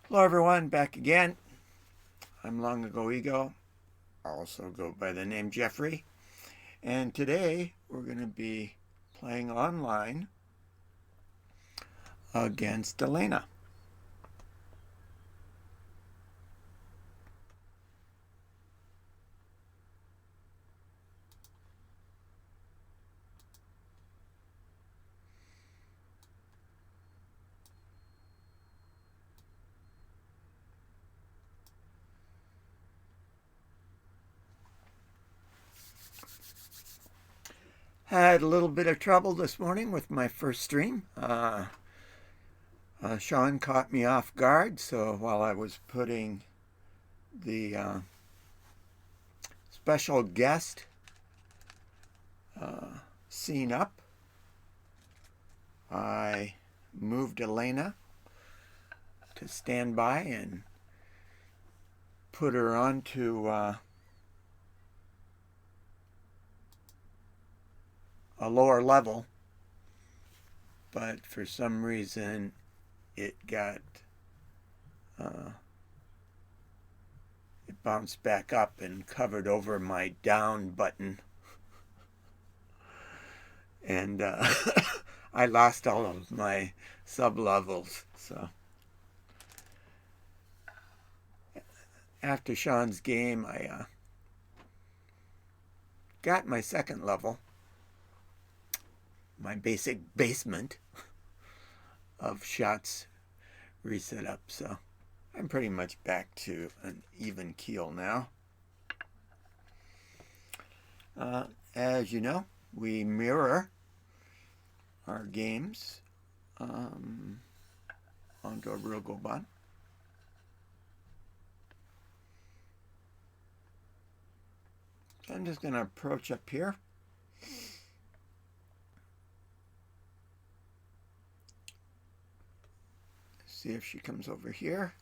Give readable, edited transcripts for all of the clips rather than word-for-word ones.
Hello everyone, back again. I'm Long Ago Ego, also go by the name Jeffrey, and today we're going to be playing online against Alena. Had a little bit of trouble this morning with my first stream. Sean caught me off guard, so while I was putting the special guest scene up, I moved Alena to stand by and put her onto a lower level, but for some reason it bounced back up and covered over my down button, and I lost all of my sub levels. So after Sean's game, I got my second level, my basic basement of shots reset up. So I'm pretty much back to an even keel now. As you know, we mirror our games onto a real GoBot. So I'm just going to approach up here. See if she comes over here.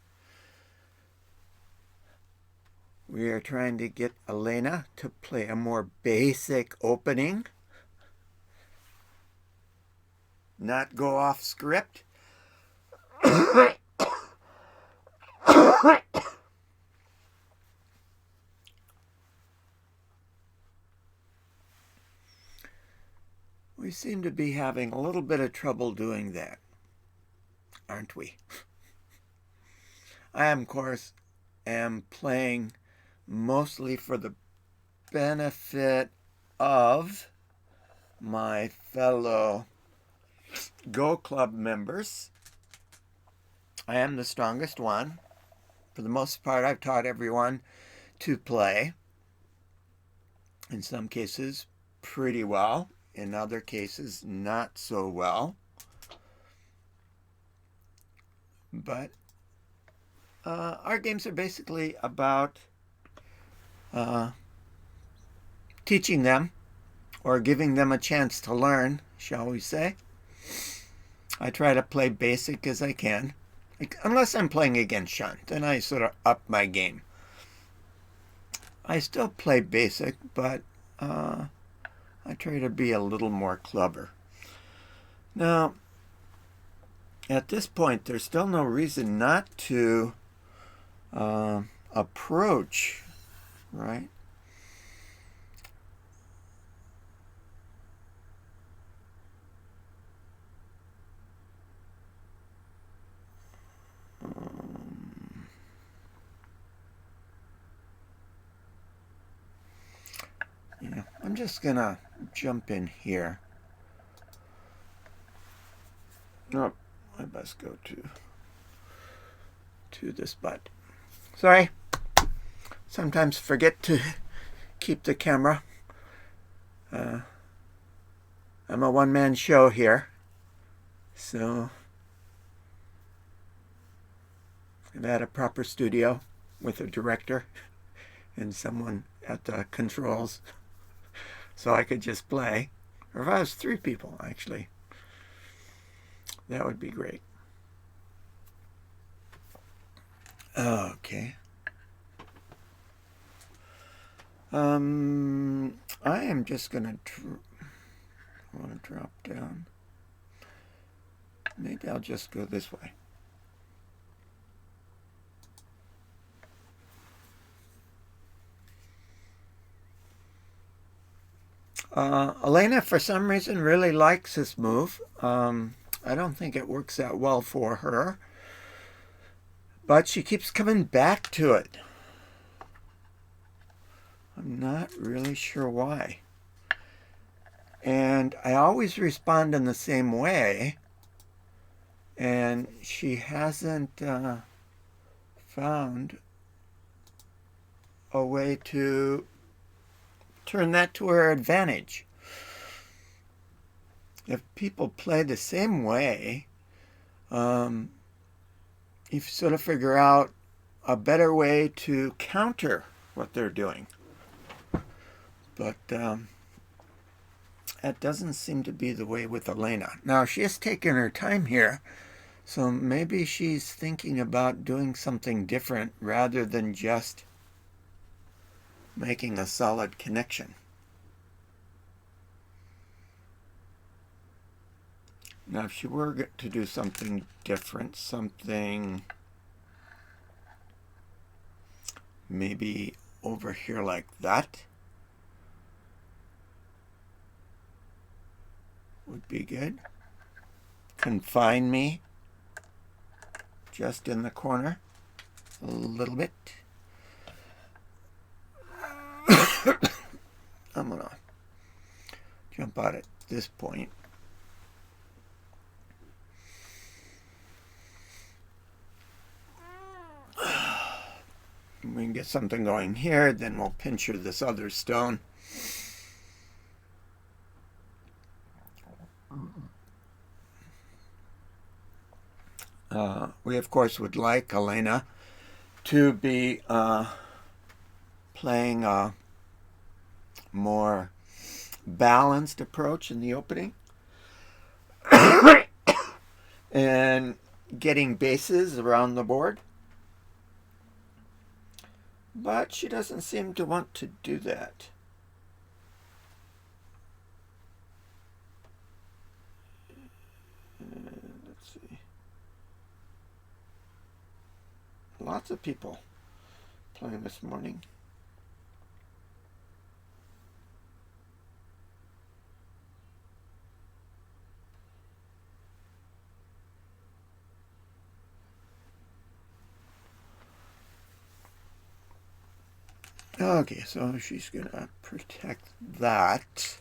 We are trying to get Alena to play a more basic opening, not go off script. We seem to be having a little bit of trouble doing that, aren't we? I, of course, am playing mostly for the benefit of my fellow Go Club members. I am the strongest one. For the most part, I've taught everyone to play. In some cases, pretty well. In other cases, not so well. But our games are basically about teaching them or giving them a chance to learn, shall we say. I try to play basic as I can. Unless I'm playing against Sean, then I sort of up my game. I still play basic, but I try to be a little more clever. Now, at this point, there's still no reason not to approach, right? Yeah, I'm just gonna jump in here. Oh, I must go to this button. Sorry. Sometimes forget to keep the camera. I'm a one-man show here, so I've had a proper studio with a director and someone at the controls, so I could just play. Or if I was 3 people, actually, that would be great. Okay. I am just gonna want to drop down. Maybe I'll just go this way. Alena, for some reason, really likes this move. I don't think it works that well for her, but she keeps coming back to it. I'm not really sure why. And I always respond in the same way, and she hasn't found a way to turn that to her advantage. If people play the same way, you sort of figure out a better way to counter what they're doing. But that doesn't seem to be the way with Alena. Now, she has taken her time here, so maybe she's thinking about doing something different rather than just making a solid connection. Now, if she were to do something different, something maybe over here like that, would be good. Confine me just in the corner a little bit. I'm gonna jump out at this point. We can get something going here, then we'll pinch her this other stone. We, of course, would like Alena to be playing a more balanced approach in the opening and getting bases around the board. But she doesn't seem to want to do that. Let's see. Lots of people playing this morning. Okay, so she's going to protect that.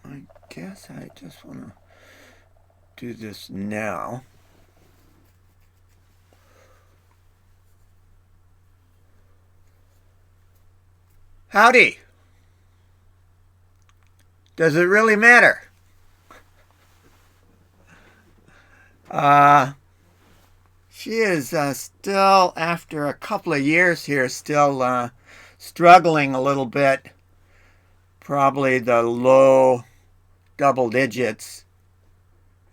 I guess I just want to do this now. Howdy! Does it really matter? She is still, after a couple of years here, still struggling a little bit. Probably the low double digits.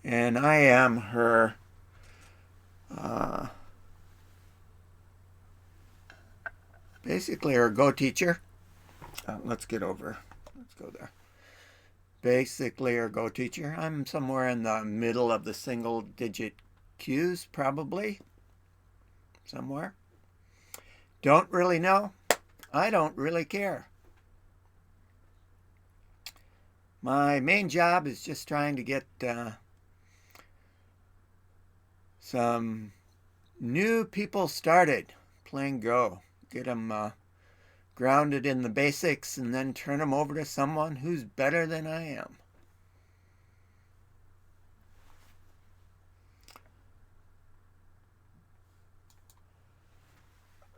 And I am her basically her go teacher. Let's get over. Let's go there. Basically her go teacher. I'm somewhere in the middle of the single digit Q's, probably. Somewhere. Don't really know. I don't really care. My main job is just trying to get some new people started playing Go. Get them grounded in the basics and then turn them over to someone who's better than I am.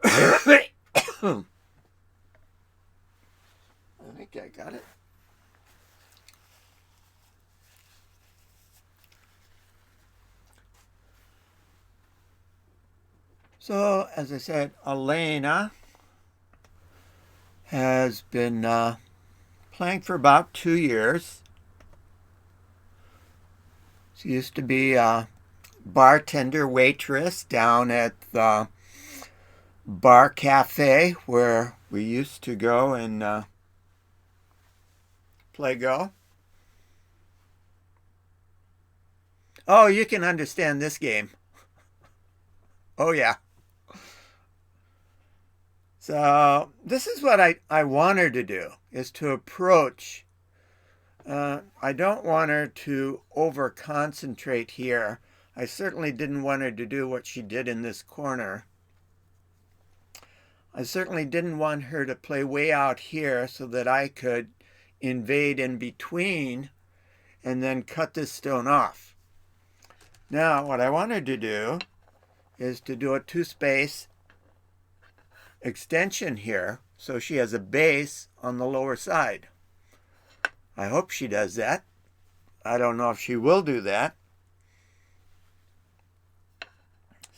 I think I got it. So, as I said, Alena has been playing for about 2 years. She used to be a bartender waitress down at the bar cafe where we used to go and play Go. Oh, you can understand this game. Oh, yeah. So this is what I want her to do, is to approach. I don't want her to over concentrate here. I certainly didn't want her to do what she did in this corner. I certainly didn't want her to play way out here so that I could invade in between and then cut this stone off. Now, what I want her to do is to do a two-space extension here so she has a base on the lower side. I hope she does that. I don't know if she will do that.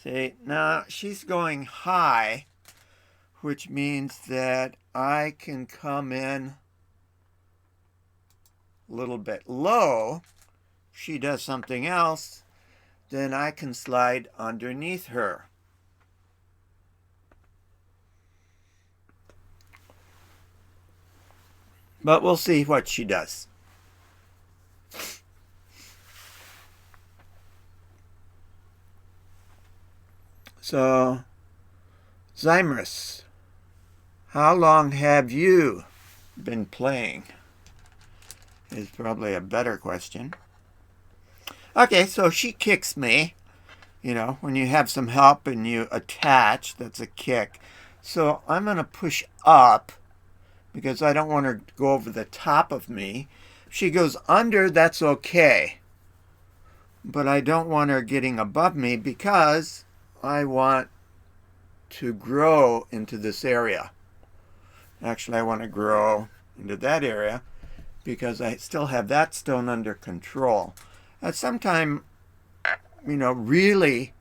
See, now she's going high, which means that I can come in a little bit low. If she does something else, then I can slide underneath her. But we'll see what she does. So, Zymrus, how long have you been playing? Is probably a better question. Okay, so she kicks me. You know, when you have some help and you attach, that's a kick. So I'm going to push up because I don't want her to go over the top of me. If she goes under, that's okay. But I don't want her getting above me because I want to grow into this area. Actually, I want to grow into that area because I still have that stone under control. At some time, you know, really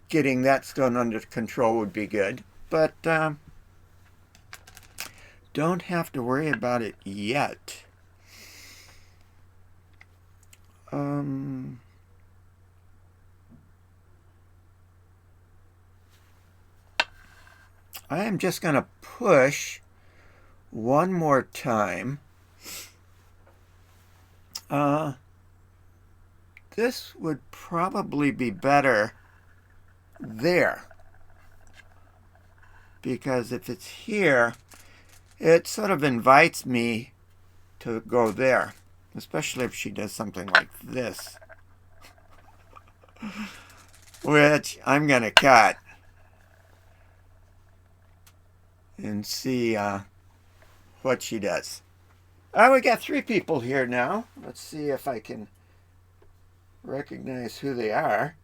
getting that stone under control would be good. But don't have to worry about it yet. I am just going to push one more time. This would probably be better there. Because if it's here, it sort of invites me to go there. Especially if she does something like this. Which I'm going to cut. And see what she does. We got 3 people here now. Let's see if I can recognize who they are.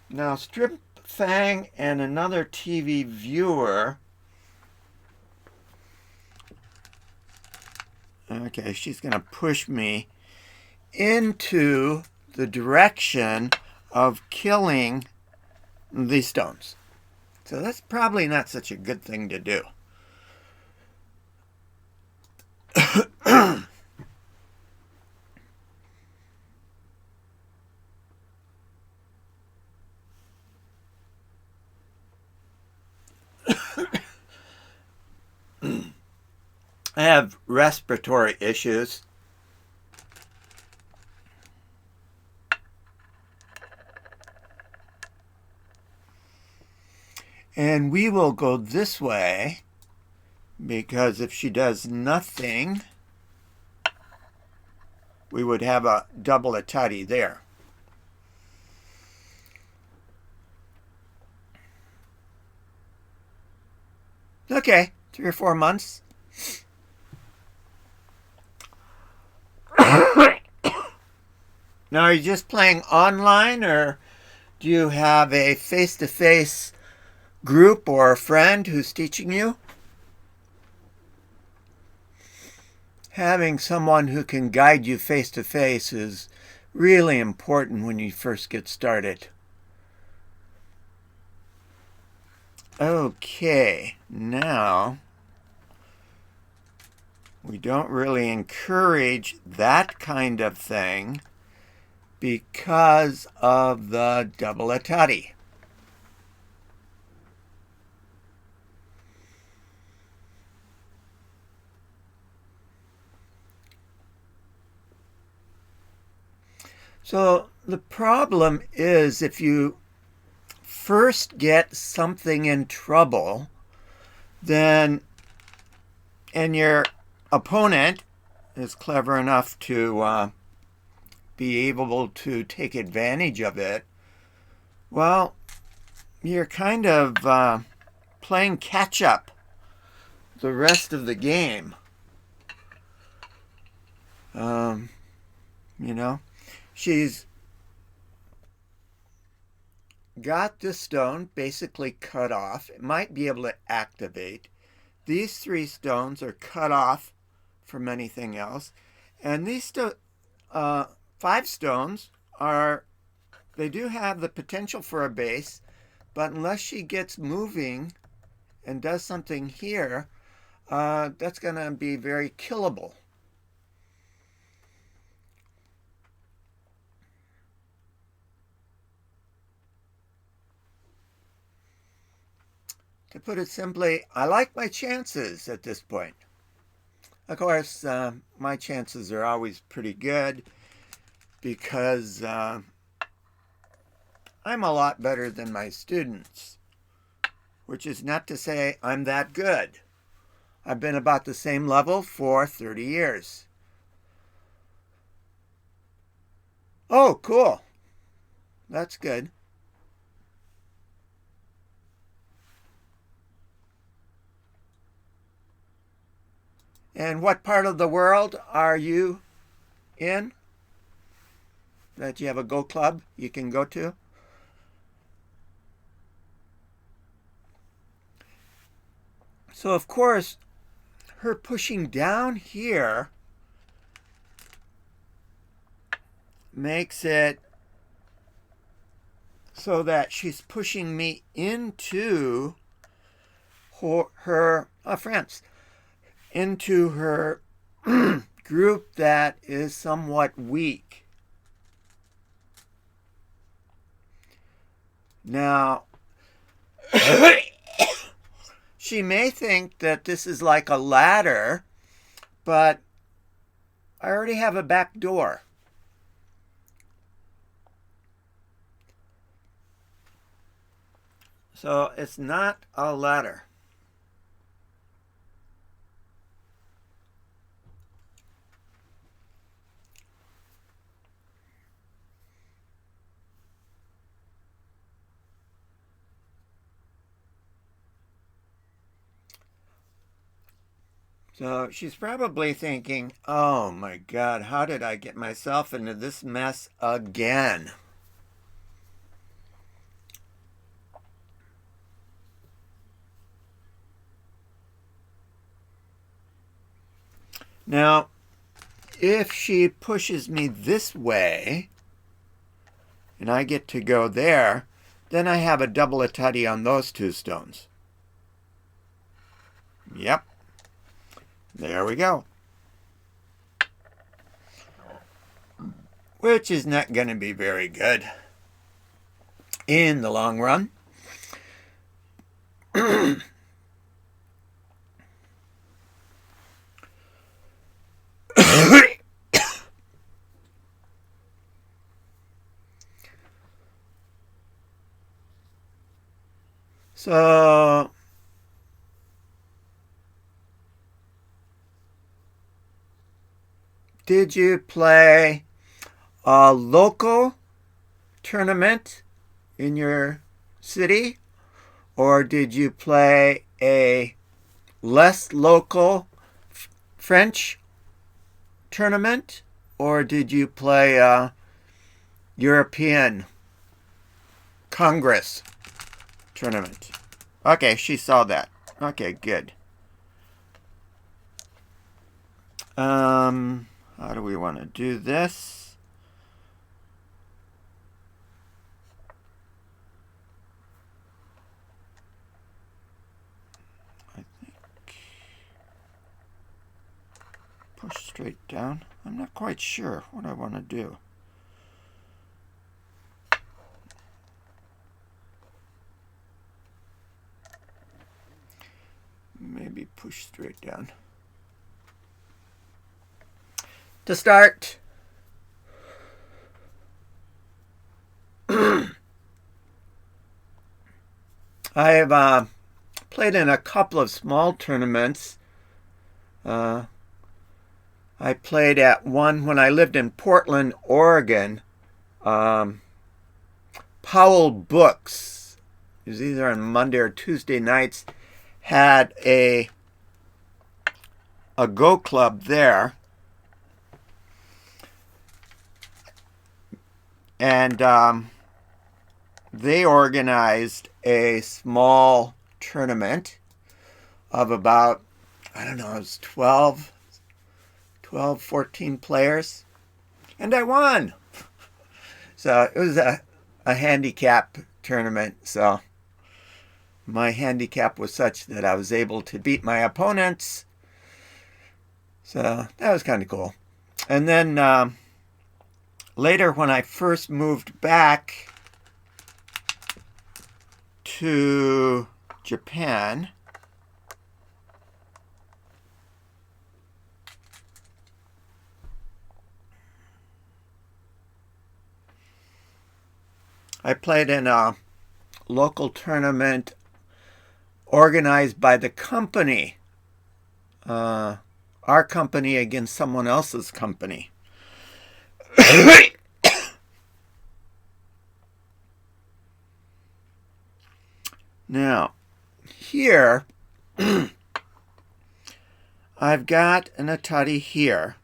Now, Strip Fang and another TV viewer. Okay, she's going to push me into the direction of killing these stones. So that's probably not such a good thing to do. I have respiratory issues. And we will go this way because if she does nothing, we would have a double a chatty there. Okay, 3 or 4 months. Now, are you just playing online, or do you have a face-to-face group or a friend who's teaching you? Having someone who can guide you face-to-face is really important when you first get started. Okay, now we don't really encourage that kind of thing because of the double atari. So the problem is if you first get something in trouble, then, and your opponent is clever enough to be able to take advantage of it, well, you're kind of playing catch up the rest of the game. You know, she's got this stone basically cut off. It might be able to activate. These 3 stones are cut off from anything else. And these 5 stones are, they do have the potential for a base, but unless she gets moving and does something here, that's going to be very killable. To put it simply, I like my chances at this point. Of course, my chances are always pretty good because I'm a lot better than my students, which is not to say I'm that good. I've been about the same level for 30 years. Oh, cool. That's good. And what part of the world are you in that you have a Go Club you can go to? So, of course, her pushing down here makes it so that she's pushing me into her France, into her group that is somewhat weak. Now, she may think that this is like a ladder, but I already have a back door. So it's not a ladder. So she's probably thinking, oh my God, how did I get myself into this mess again? Now, if she pushes me this way, and I get to go there, then I have a double a tutty on those 2 stones. Yep. There we go. Which is not going to be very good in the long run. So did you play a local tournament in your city, or did you play a less local French tournament, or did you play a European Congress tournament? Okay, she saw that. Okay, good. How do we want to do this? I think push straight down. I'm not quite sure what I want to do. Maybe push straight down. To start, I've played in a couple of small tournaments. I played at one when I lived in Portland, Oregon. Powell Books, it was either on Monday or Tuesday nights, had a Go Club there. And they organized a small tournament of about, I don't know, it was 12, 14 players. And I won. So it was a handicap tournament. So my handicap was such that I was able to beat my opponents. So that was kind of cool. And then later, when I first moved back to Japan, I played in a local tournament organized by the company, our company against someone else's company. Now, here, I've got an chatty here.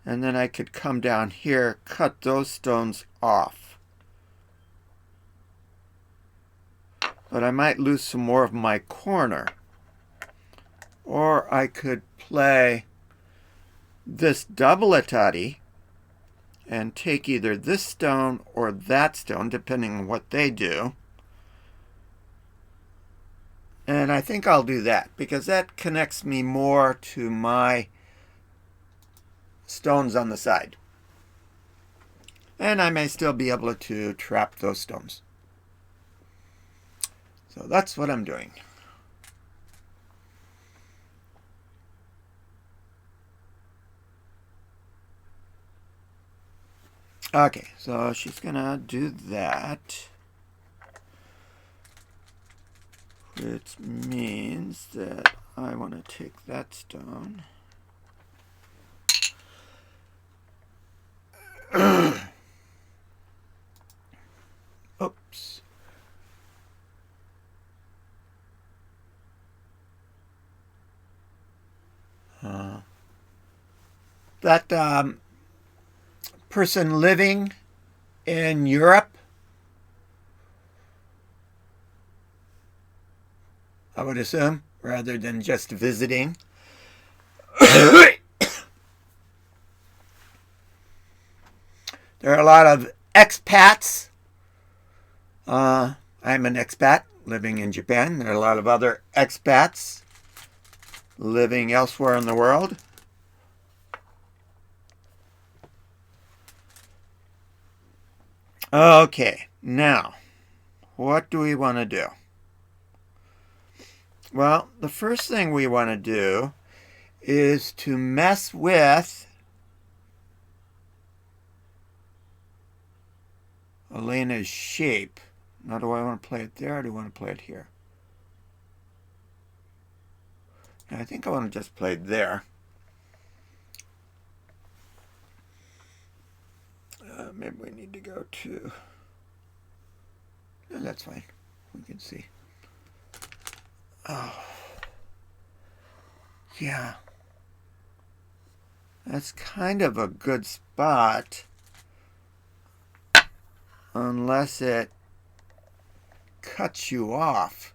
And then I could come down here, cut those stones off. But I might lose some more of my corner. Or I could play this double chatty and take either this stone or that stone, depending on what they do. And I think I'll do that, because that connects me more to my stones on the side. And I may still be able to trap those stones. So that's what I'm doing. Okay, so she's gonna do that, which means that I want to take that stone. Oops. That person living in Europe, I would assume, rather than just visiting. There are a lot of expats. I'm an expat living in Japan. There are a lot of other expats living elsewhere in the world. Okay, now, what do we want to do? Well, the first thing we want to do is to mess with Alena's shape. Now, do I want to play it there or do I want to play it here? I think I want to just play it there. Maybe we need to go to... No, that's fine. We can see. Oh. Yeah. That's kind of a good spot. Unless it cuts you off.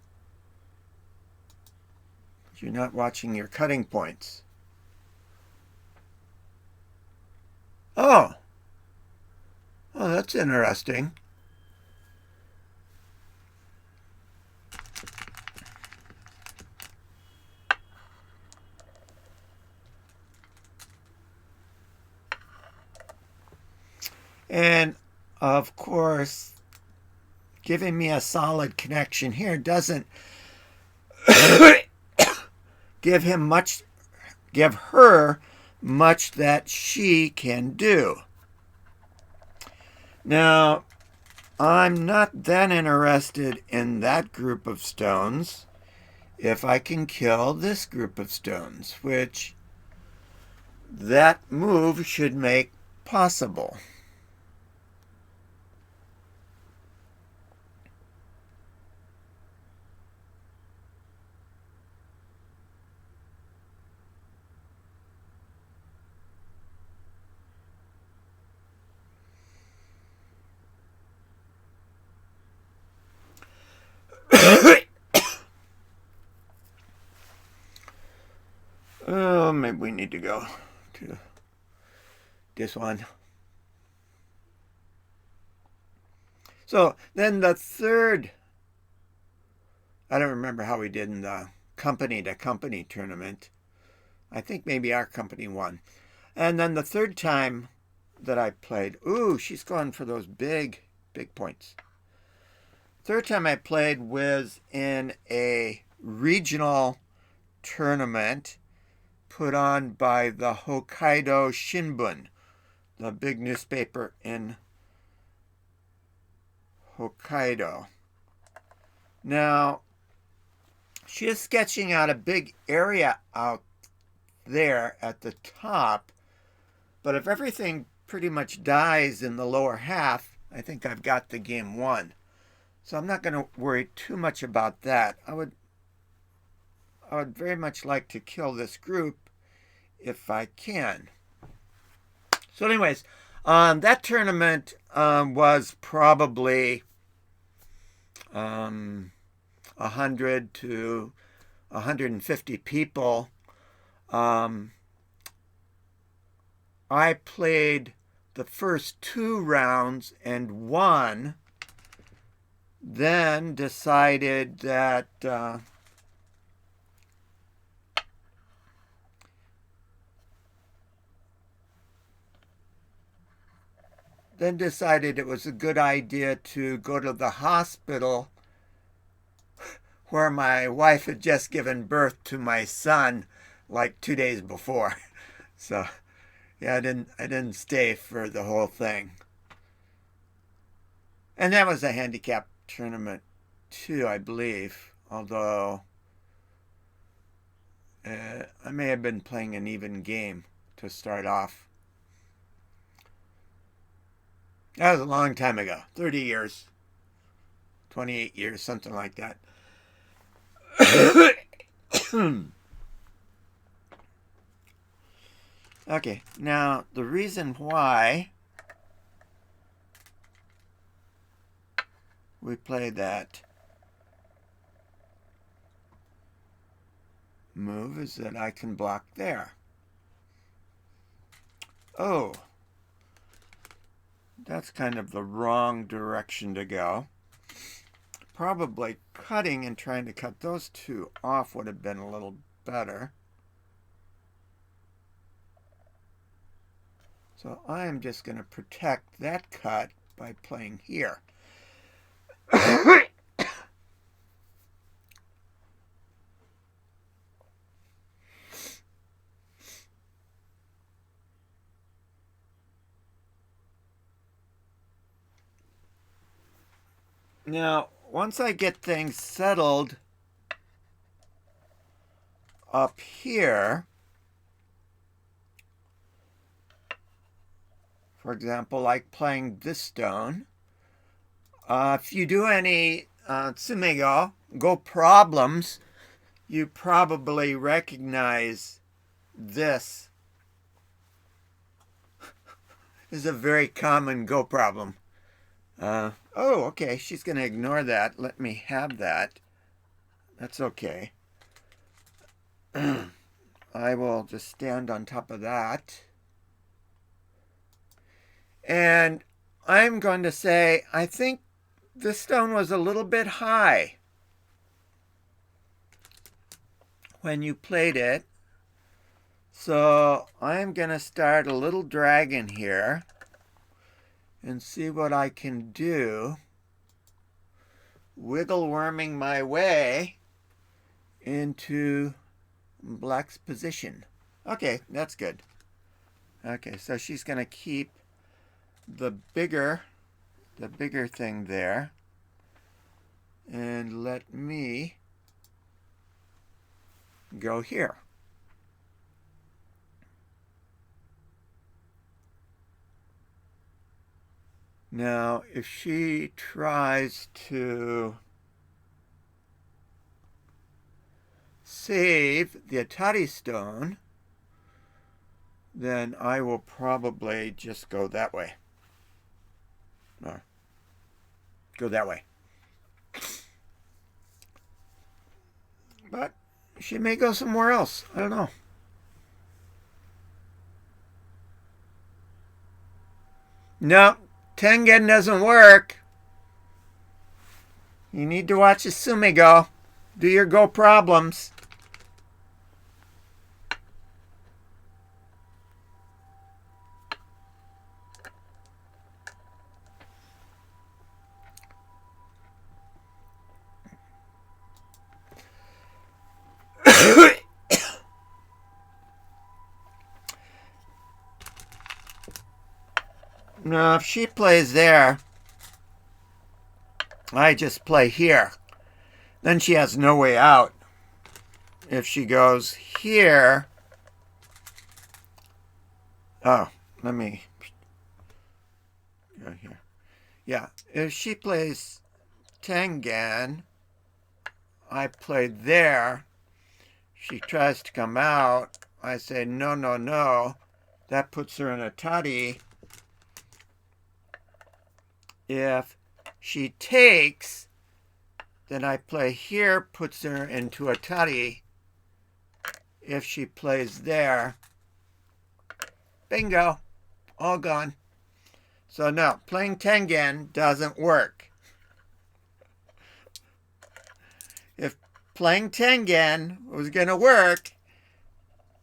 You're not watching your cutting points. Oh. Oh, that's interesting. And, of course, giving me a solid connection here doesn't give her much that she can do. Now, I'm not then interested in that group of stones if I can kill this group of stones, which that move should make possible. Oh, maybe we need to go to this one. So then the third, I don't remember how we did in the company to company tournament. I think maybe our company won. And then the third time that I played, ooh, she's going for those big points. Third time I played was in a regional tournament put on by the Hokkaido Shimbun, the big newspaper in Hokkaido. Now, she is sketching out a big area out there at the top, but if everything pretty much dies in the lower half, I think I've got the game won. So I'm not going to worry too much about that. I would very much like to kill this group if I can. So anyways, that tournament was probably 100 to 150 people. I played the first 2 rounds and won, then decided that it was a good idea to go to the hospital where my wife had just given birth to my son like 2 days before. So yeah, I didn't stay for the whole thing. And that was a handicap tournament too, I believe. Although I may have been playing an even game to start off. That was a long time ago, 30 years, 28 years, something like that. Okay, now the reason why we play that move is that I can block there. Oh, that's kind of the wrong direction to go. Probably cutting and trying to cut those 2 off would have been a little better. So I am just going to protect that cut by playing here. Now, once I get things settled up here, for example, like playing this stone, if you do any tsumego, go problems, you probably recognize this is a very common go problem. Oh, okay, she's going to ignore that. Let me have that. That's okay. I will just stand on top of that. And I'm going to say, I think this stone was a little bit high when you played it. So I'm going to start a little dragon here and see what I can do, wiggle worming my way into black's position. Okay, that's good. Okay, so she's going to keep the bigger the bigger thing there. And let me go here. Now, if she tries to save the chatty stone, then I will probably just go that way. Or go that way. But she may go somewhere else. I don't know. No, Tengen doesn't work. You need to watch the Sumi go. Do your go problems. Now, if she plays there, I just play here. Then she has no way out. If she goes here, oh, let me go here. Yeah, if she plays Tengen, I play there. She tries to come out. I say, no, no, no. That puts her in a chatty. If she takes, then I play here, puts her into a chatty. If she plays there, bingo, all gone. So no, playing Tengen doesn't work. If playing Tengen was going to work,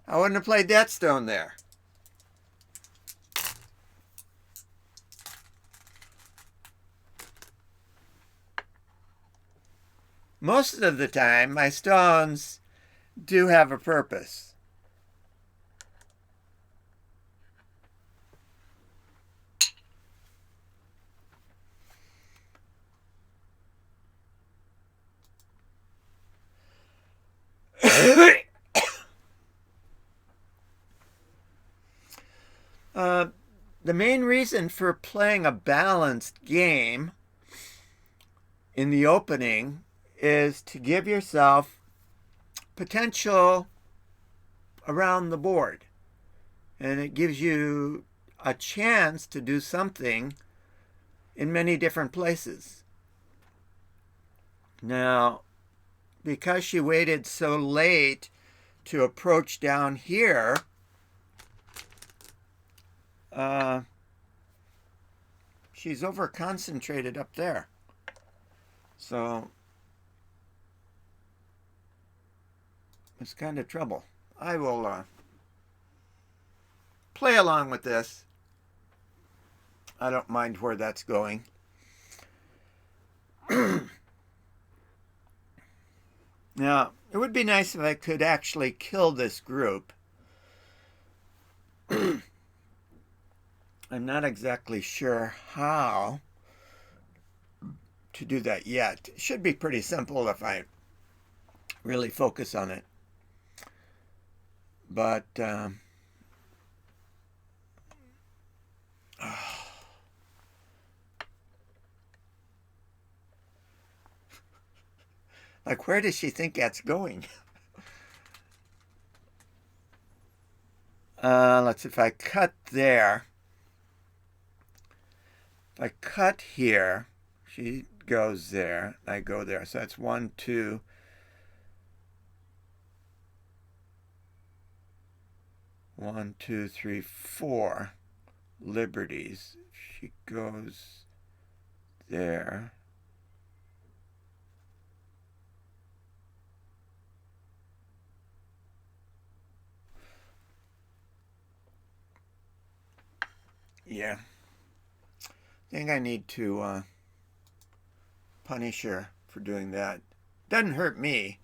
I wouldn't have played that stone there. Most of the time, my stones do have a purpose. The main reason for playing a balanced game in the opening is to give yourself potential around the board. And it gives you a chance to do something in many different places. Now, because she waited so late to approach down here, she's over-concentrated up there. So it's kind of trouble. I will play along with this. I don't mind where that's going. Now, it would be nice if I could actually kill this group. I'm not exactly sure how to do that yet. It should be pretty simple if I really focus on it. But like, where does she think that's going? Let's see, if I cut there, if I cut here, she goes there, I go there. So that's 1, 2, 1, 2, 3, 4 liberties. She goes there. Yeah. I think I need to punish her for doing that. Doesn't hurt me.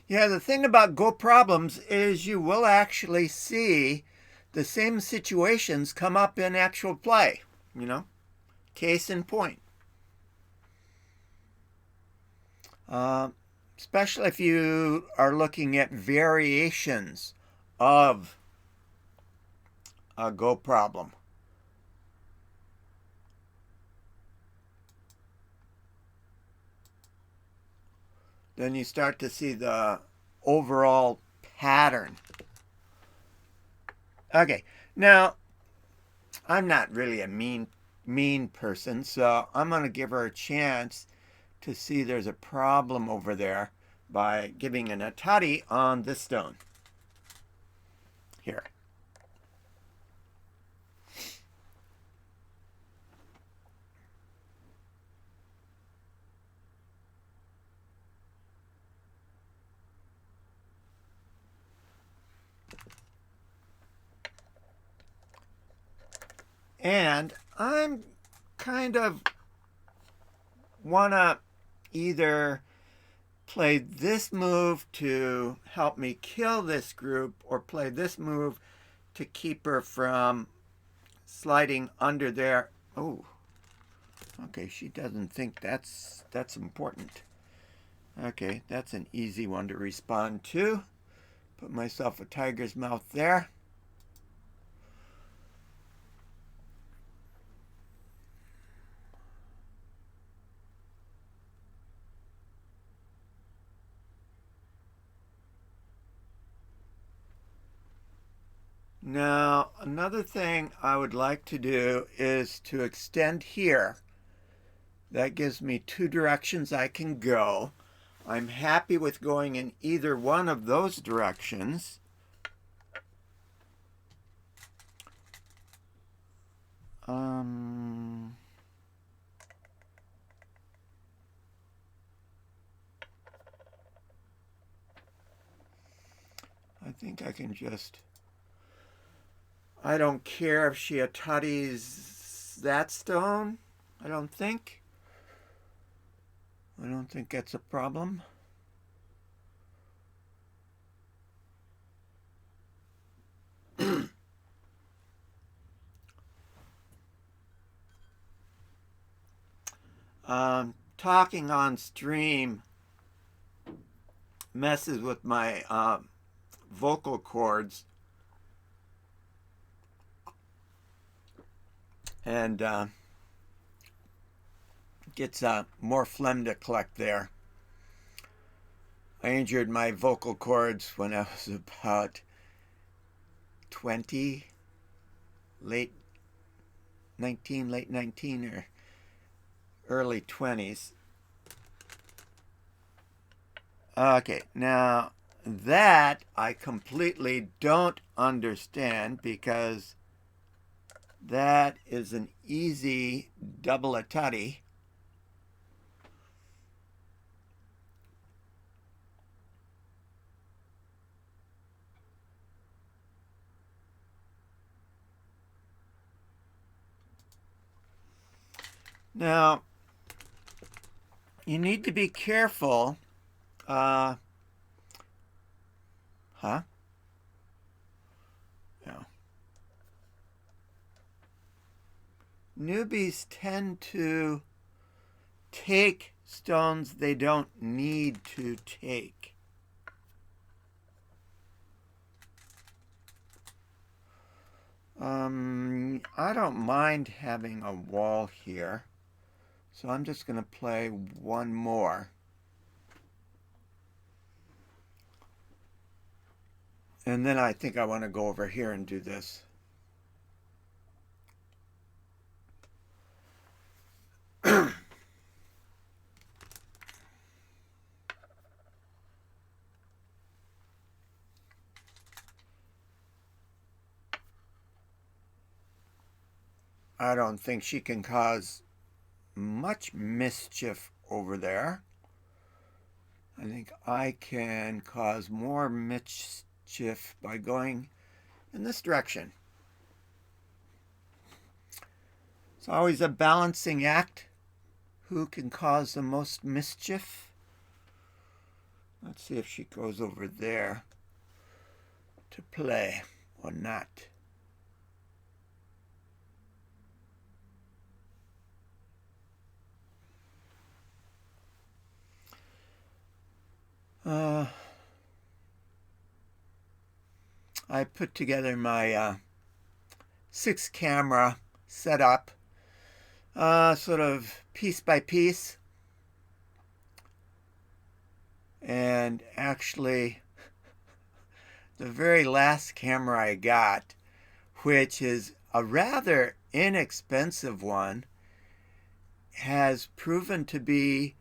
Yeah, the thing about Go problems is you will actually see the same situations come up in actual play, you know, case in point. Uh, Especially if you are looking at variations of a Go problem. Then you start to see the overall pattern. Okay, now I'm not really a mean person, so I'm going to give her a chance to see there's a problem over there by giving an chatty on this stone. Here. And I'm kind of want to either play this move to help me kill this group or play this move to keep her from sliding under there. Oh, okay, she doesn't think that's important. Okay, that's an easy one to respond to. Put myself a tiger's mouth there. Now, another thing I would like to do is to extend here. That gives me two directions I can go. I'm happy with going in either one of those directions. I think I can just... I don't care if she chatties that stone. I don't think that's a problem. Talking on stream messes with my vocal cords, and gets more phlegm to collect there. I injured my vocal cords when I was about 20, late 19 or early 20s. Okay, now that I completely don't understand because that is an easy double chatty. Now, you need to be careful. Yeah. Newbies tend to take stones they don't need to take. I don't mind having a wall here, so I'm just going to play one more. And then I think I want to go over here and do this. I don't think she can cause much mischief over there. I think I can cause more mischief by going in this direction. It's always a balancing act. Who can cause the most mischief? Let's see if she goes over there to play or not. I put together my 6-camera setup, sort of piece by piece. And actually, the very last camera I got, which is a rather inexpensive one, has proven to be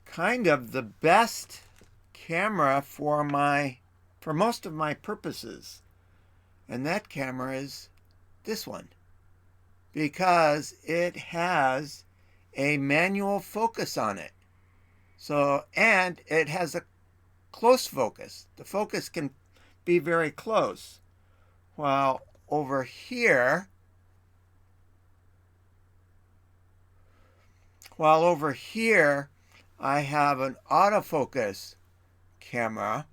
kind of the best camera for most of my purposes. And that camera is this one, because it has a manual focus on it. So, and it has a close focus. The focus can be very close. While over here, I have an autofocus camera,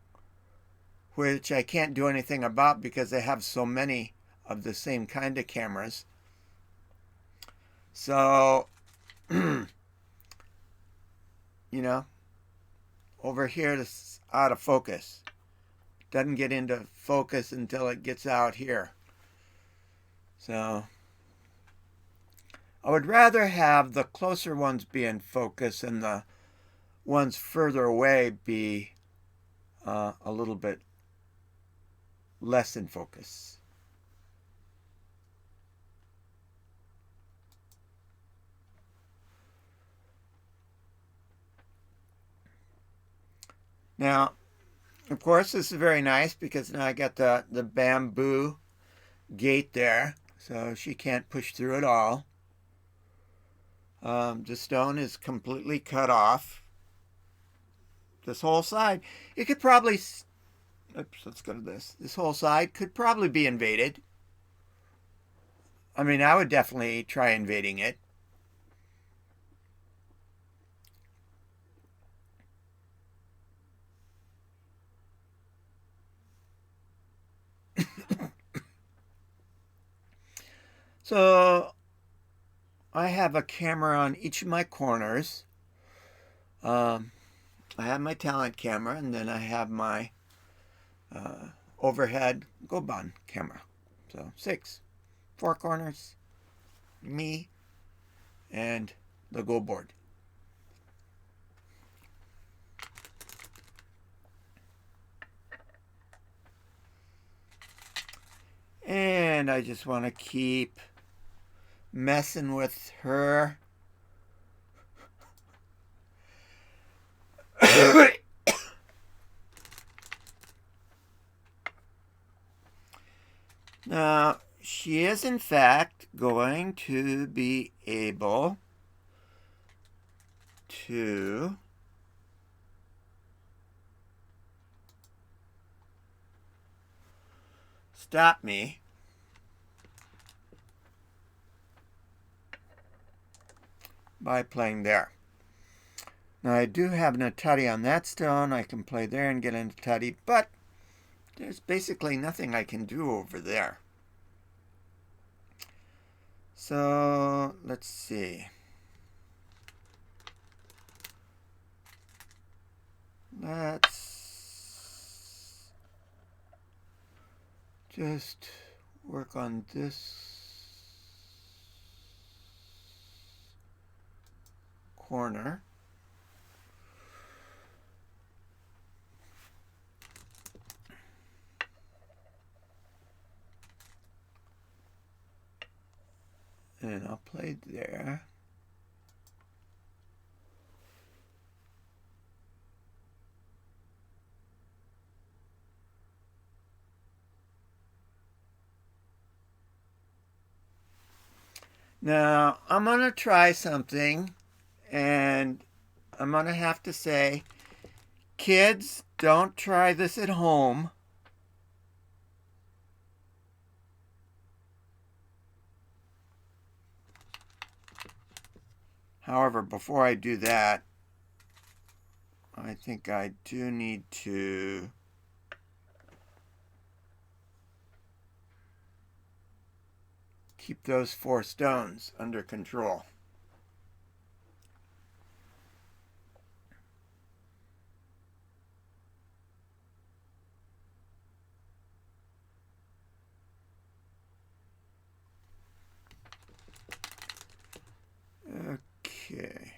which I can't do anything about because I have so many of the same kind of cameras. So, you know, over here it's out of focus. Doesn't get into focus until it gets out here. So, I would rather have the closer ones be in focus and the ones further away be a little bit less in focus. Now, of course, this is very nice because now I got the bamboo gate there, so she can't push through at all. The stone is completely cut off. This whole side, it could probably, oops, let's go to this. This whole side could probably be invaded. I mean, I would definitely try invading it. So I have a camera on each of my corners. I have my talent camera, and then I have my overhead Goban camera. So 6, 4 corners, me, and the Go board. And I just want to keep messing with her. Now, she is in fact going to be able to stop me by playing there. Now I do have a chatty on that stone. I can play there and get into chatty, but there's basically nothing I can do over there. So let's see. Let's just work on this corner. And I'll play there. Now, I'm going to try something, and I'm going to have to say Kids, don't try this at home. However, before I do that, I think I do need to keep those 4 stones under control. Okay.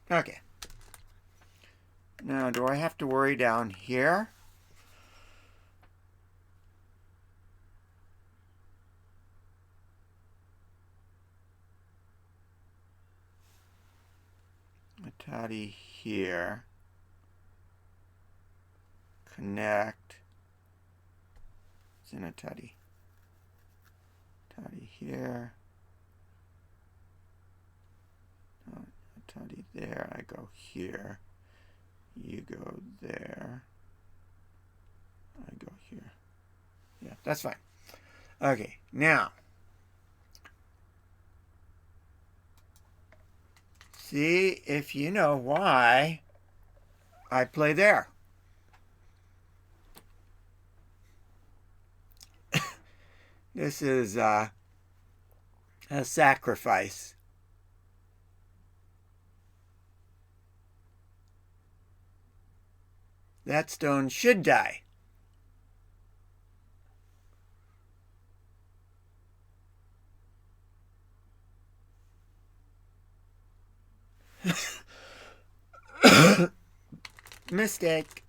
Okay. Now, do I have to worry down here? A chatty here. Connect. It's in a chatty. Chatty here. A chatty there. I go here. You go there. I go here. Yeah, that's fine. Okay, now. See if you know why I play there. This is a sacrifice. That stone should die. Mistake.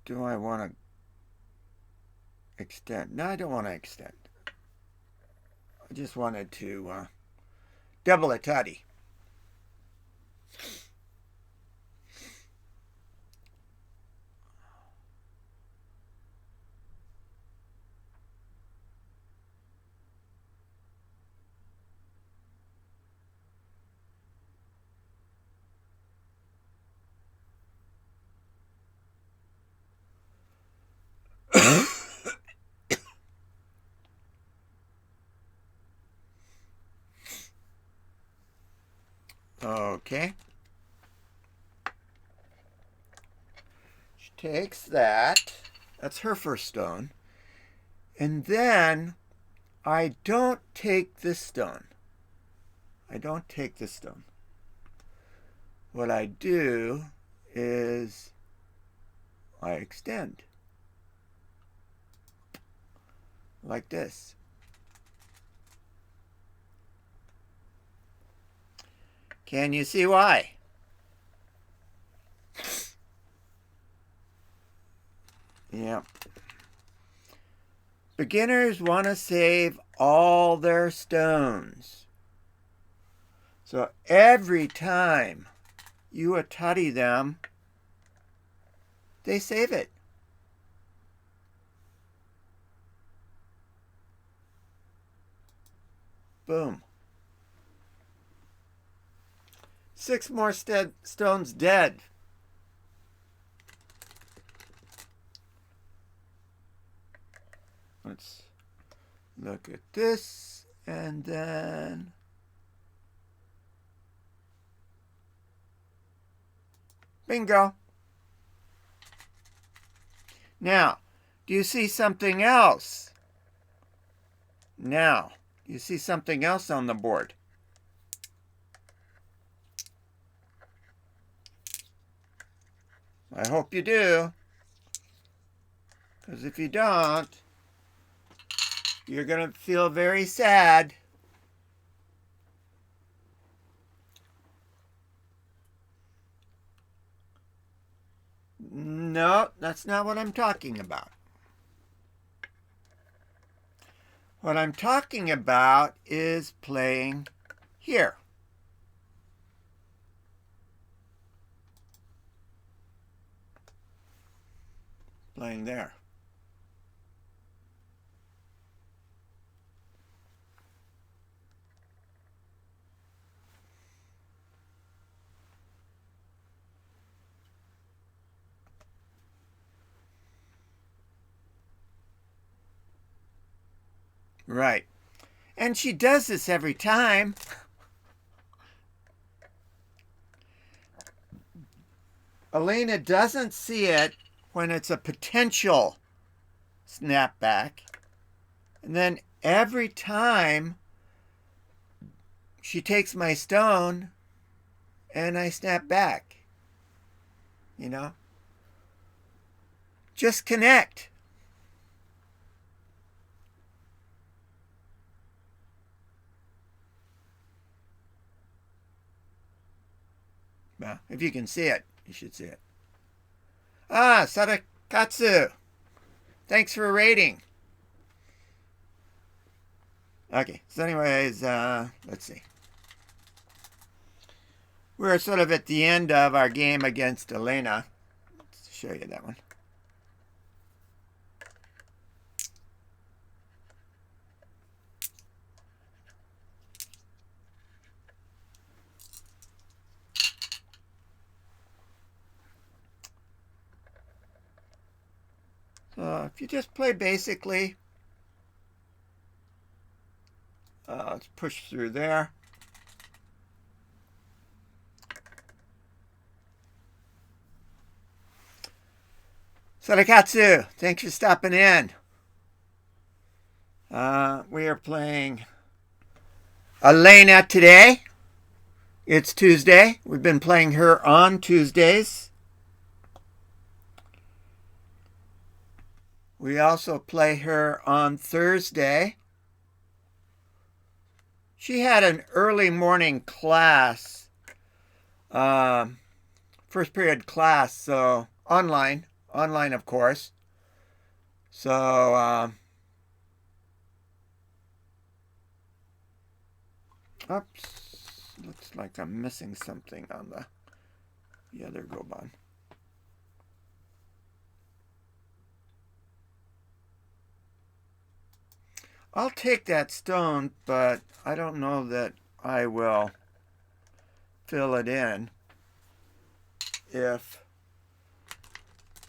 Do I want to extend? No, I don't want to extend. I just wanted to double a tutty. Okay. She takes that. That's her first stone. And then I don't take this stone. I don't take this stone. What I do is I extend. Like this. Can you see why? Yeah. Beginners want to save all their stones. So every time you tutty them, they save it. Boom. 6 more stones dead. Let's look at this, and then bingo. Now, do you see something else? Now, do you see something else on the board? I hope you do. Because if you don't, you're going to feel very sad. No, that's not what I'm talking about. What I'm talking about is playing here. Playing there. Right. And she does this every time. Alena doesn't see it when it's a potential snapback. And then every time she takes my stone and I snap back. You know? Just connect. Well, if you can see it, you should see it. Ah, Sadakatsu. Thanks for rating. Okay, so anyways, let's see. We're sort of at the end of our game against Alena. Let's show you that one. So if you just play basically, let's push through there. Sadakatsu, thanks for stopping in. We are playing Alena today. It's Tuesday. We've been playing her on Tuesdays. We also play her on Thursday. She had an early morning class, first period class, so online of course. So, oops, looks like I'm missing something on the other Goban. I'll take that stone, but I don't know that I will fill it in if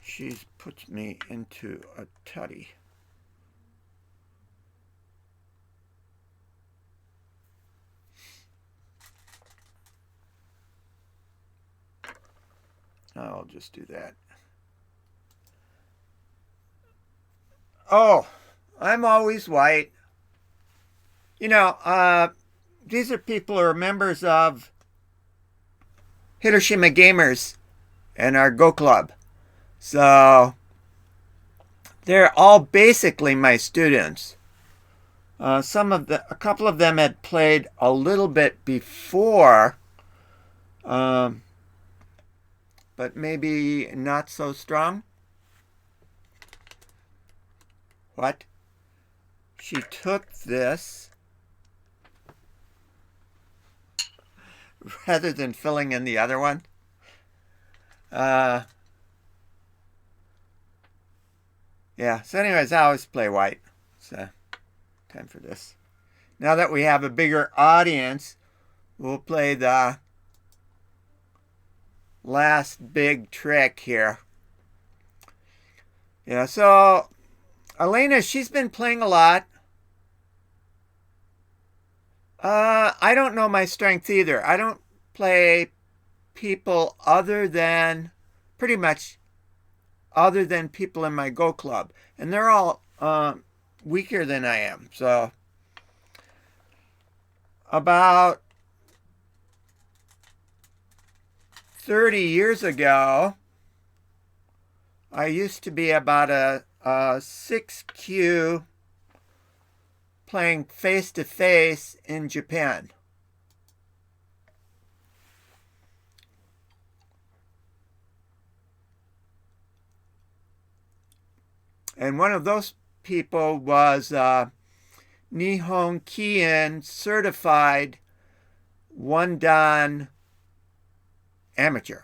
she puts me into a tutty. I'll just do that. Oh, I'm always white. You know, these are people who are members of Hiroshima Gamers and our Go Club. So they're all basically my students. A couple of them had played a little bit before, but maybe not so strong. What? She took this rather than filling in the other one. Yeah, so anyways, I always play white. So, time for this. Now that we have a bigger audience, we'll play the last big trick here. Yeah, so Alena, she's been playing a lot. I don't know my strength either. I don't play people other than pretty much other than people in my Go Club. And they're all weaker than I am. So about 30 years ago, I used to be about a 6Q playing face-to-face in Japan. And one of those people was Nihon Kien certified one dan amateur.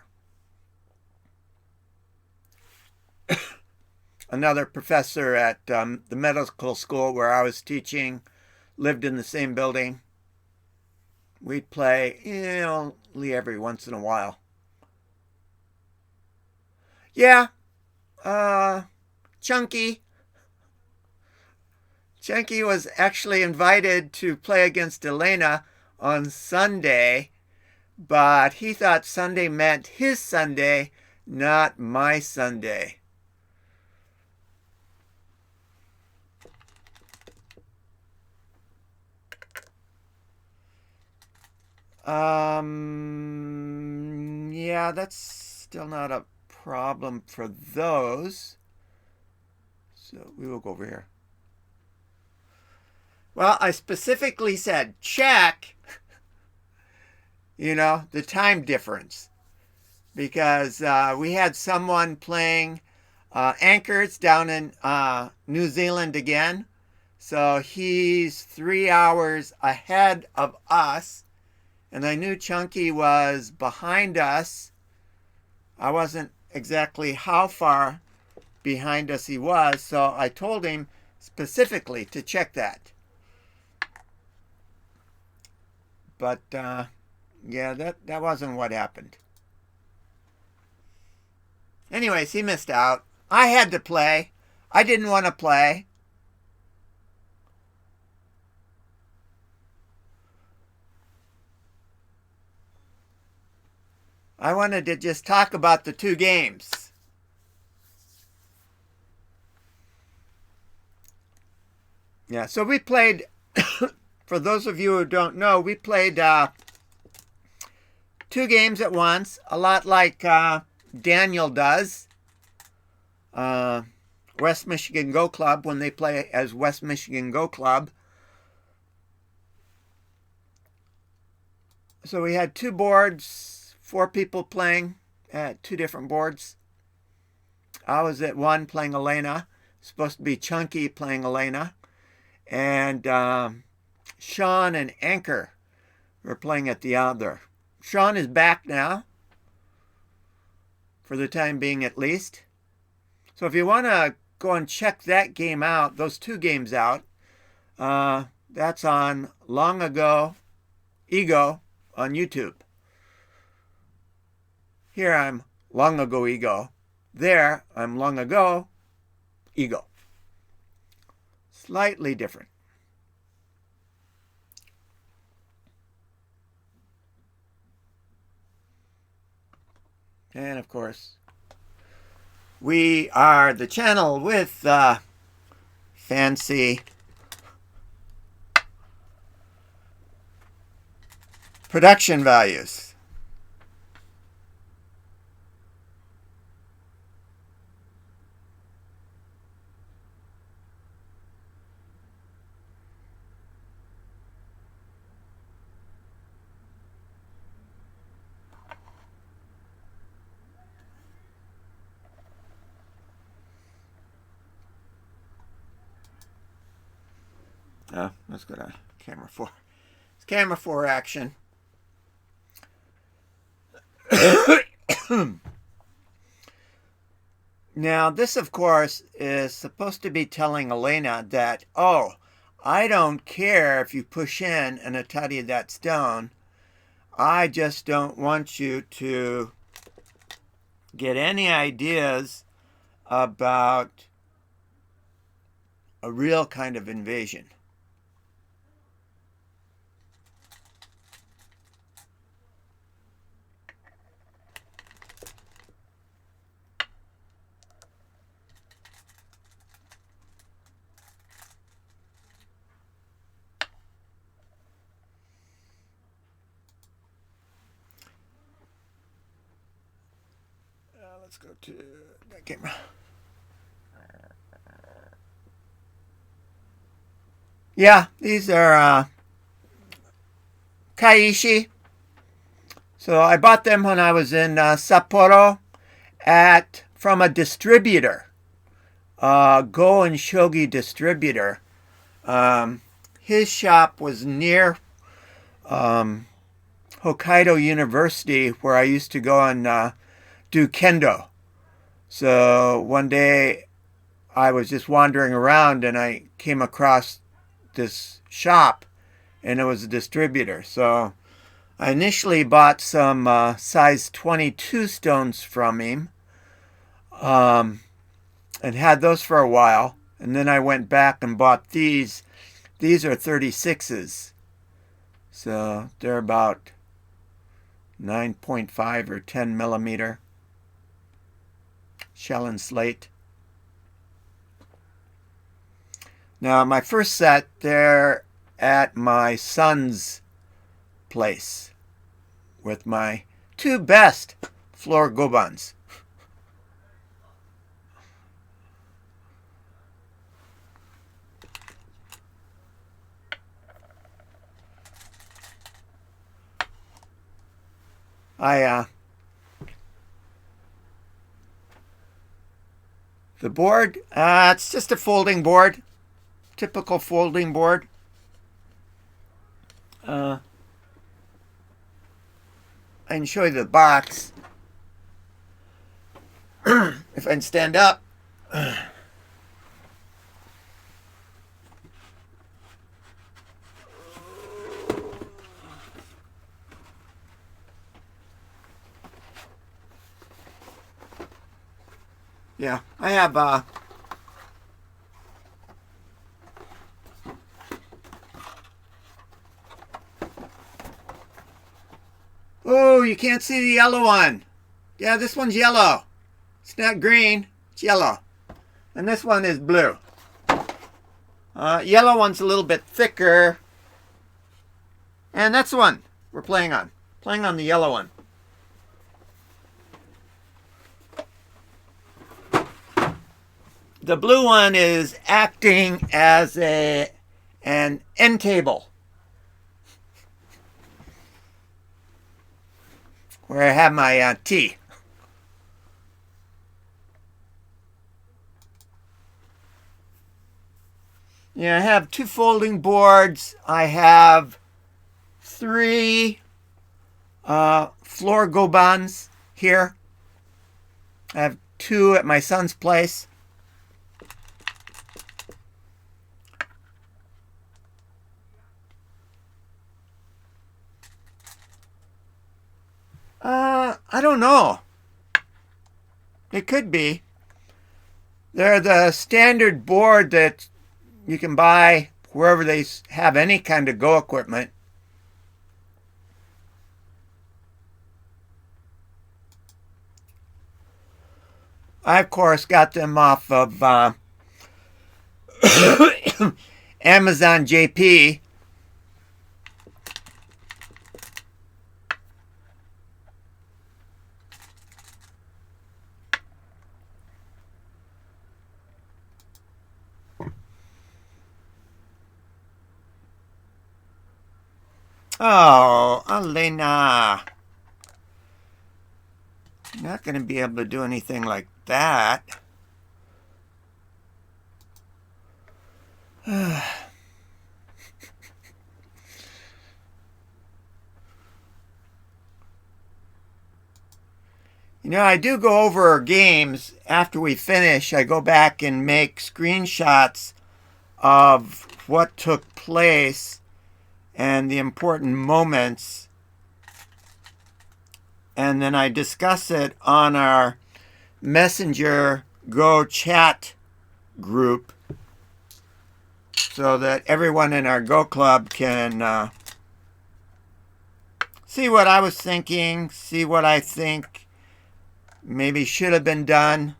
Another professor at the medical school where I was teaching lived in the same building. We'd play only every once in a while. Yeah, Chunky was actually invited to play against Alena on Sunday, but he thought Sunday meant his Sunday, not my Sunday. Yeah, that's still not a problem for those. So we will go over here. Well, I specifically said check, the time difference. Because we had someone playing anchors down in New Zealand again. So he's 3 hours ahead of us. And I knew Chunky was behind us. I wasn't exactly how far behind us he was, so I told him specifically to check that. But yeah, that wasn't what happened. Anyways, he missed out. I had to play. I didn't want to play. I wanted to just talk about the two games. Yeah, so we played, for those of you who don't know, we played two games at once, a lot like Daniel does. West Michigan Go Club, when they play as West Michigan Go Club. So we had two boards, 4 people playing at 2 different boards. I was at one playing Alena. Supposed to be Chunky playing Alena. And Sean and Anchor were playing at the other. Sean is back now, for the time being at least. So if you want to go and check that game out, those 2 games out, that's on Long Ago Ego on YouTube. Here I'm Long Ago Ego. There I'm Long Ago Ego. Slightly different. And of course, we are the channel with fancy production values. Oh, let's go to camera 4. It's camera 4 action. Now, this, of course, is supposed to be telling Alena that, oh, I don't care if you push in and study that stone. I just don't want you to get any ideas about a real kind of invasion. let's go to that camera. Yeah, these are Kaishi. So I bought them when I was in Sapporo from a distributor, Go and Shogi distributor. His shop was near Hokkaido University, where I used to go and do kendo. So one day I was just wandering around and I came across this shop, and it was a distributor. So I initially bought some size 22 stones from him, and had those for a while. And then I went back and bought these. These are 36s. So they're about 9.5 or 10 millimeter shell and slate. Now, my first set, they're at my son's place with my two best floor gobans. The board, it's just a folding board. Typical folding board. I can show you the box. If I can stand up. Yeah, I have oh, you can't see the yellow one. Yeah, this one's yellow. It's not green, it's yellow. And this one is blue. Yellow one's a little bit thicker. And that's the one we're playing on. Playing on the yellow one. The blue one is acting as an end table, where I have my tea. Yeah, I have two folding boards. I have three floor gobans here. I have two at my son's place. I don't know. It could be. They're the standard board that you can buy wherever they have any kind of Go equipment. I, of course, got them off of Amazon JP. Oh, Alena. You're not going to be able to do anything like that. You know, I do go over games after we finish. I go back and make screenshots of what took place and the important moments. And then I discuss it on our Messenger Go chat group so that everyone in our Go club can see what I was thinking, see what I think maybe should have been done.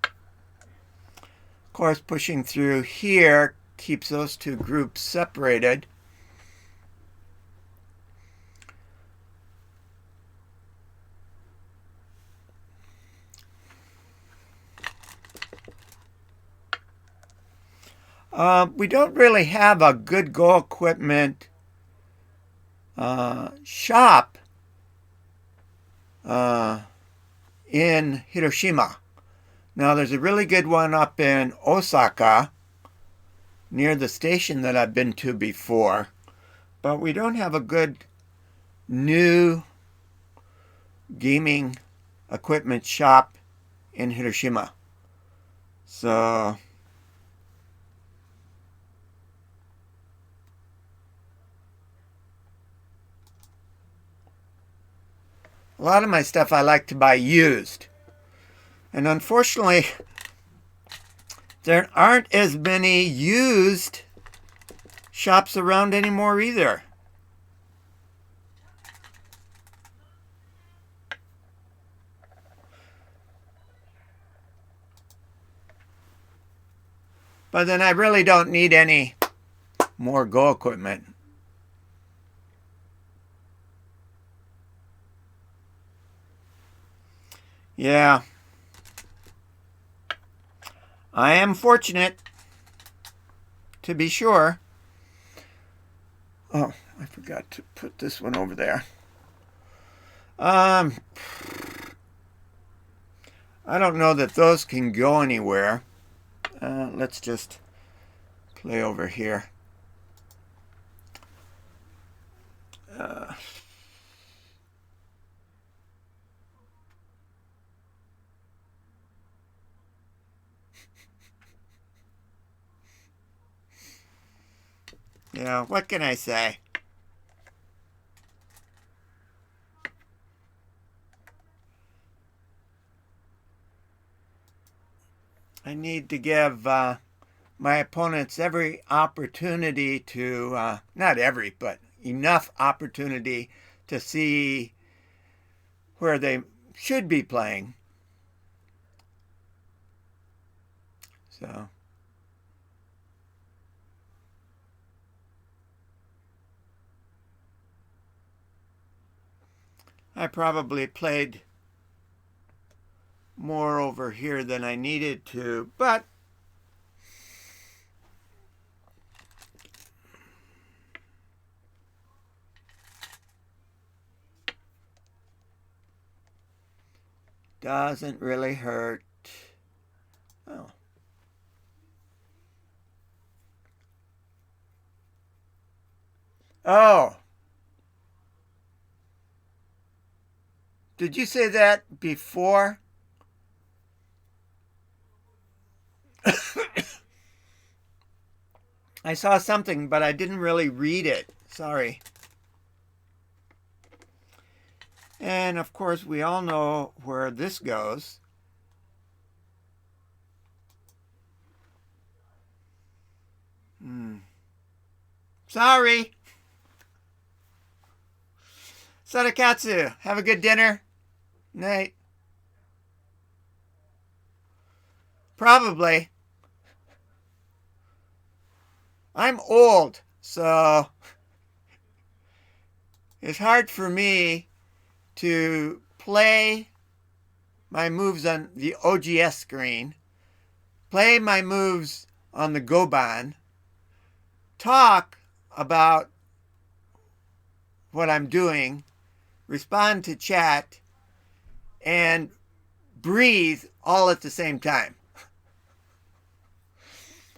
Of course, pushing through here keeps those two groups separated. We don't really have a good Go equipment shop in Hiroshima. Now, there's a really good one up in Osaka near the station that I've been to before, but we don't have a good new gaming equipment shop in Hiroshima. So a lot of my stuff I like to buy used. And unfortunately, there aren't as many used shops around anymore either. But then I really don't need any more Go equipment. Yeah. I am fortunate, to be sure. Oh, I forgot to put this one over there. I don't know that those can go anywhere. Let's just play over here. Yeah, what can I say? I need to give my opponents every opportunity to, not every, but enough opportunity to see where they should be playing. So I probably played more over here than I needed to, but doesn't really hurt. Oh. Oh. Did you say that before? I saw something, but I didn't really read it. Sorry. And of course, we all know where this goes. Sorry. Sadakatsu, have a good dinner. Night. Probably. I'm old, so it's hard for me to play my moves on the OGS screen, play my moves on the Goban, talk about what I'm doing, respond to chat, and breathe all at the same time.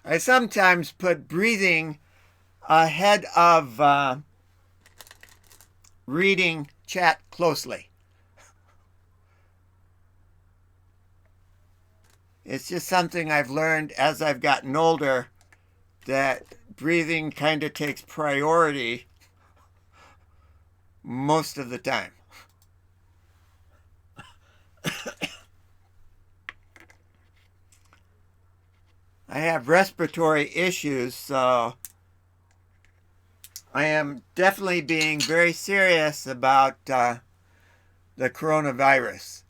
I sometimes put breathing ahead of reading chat closely. It's just something I've learned as I've gotten older, that breathing kind of takes priority most of the time. I have respiratory issues, so I am definitely being very serious about the coronavirus.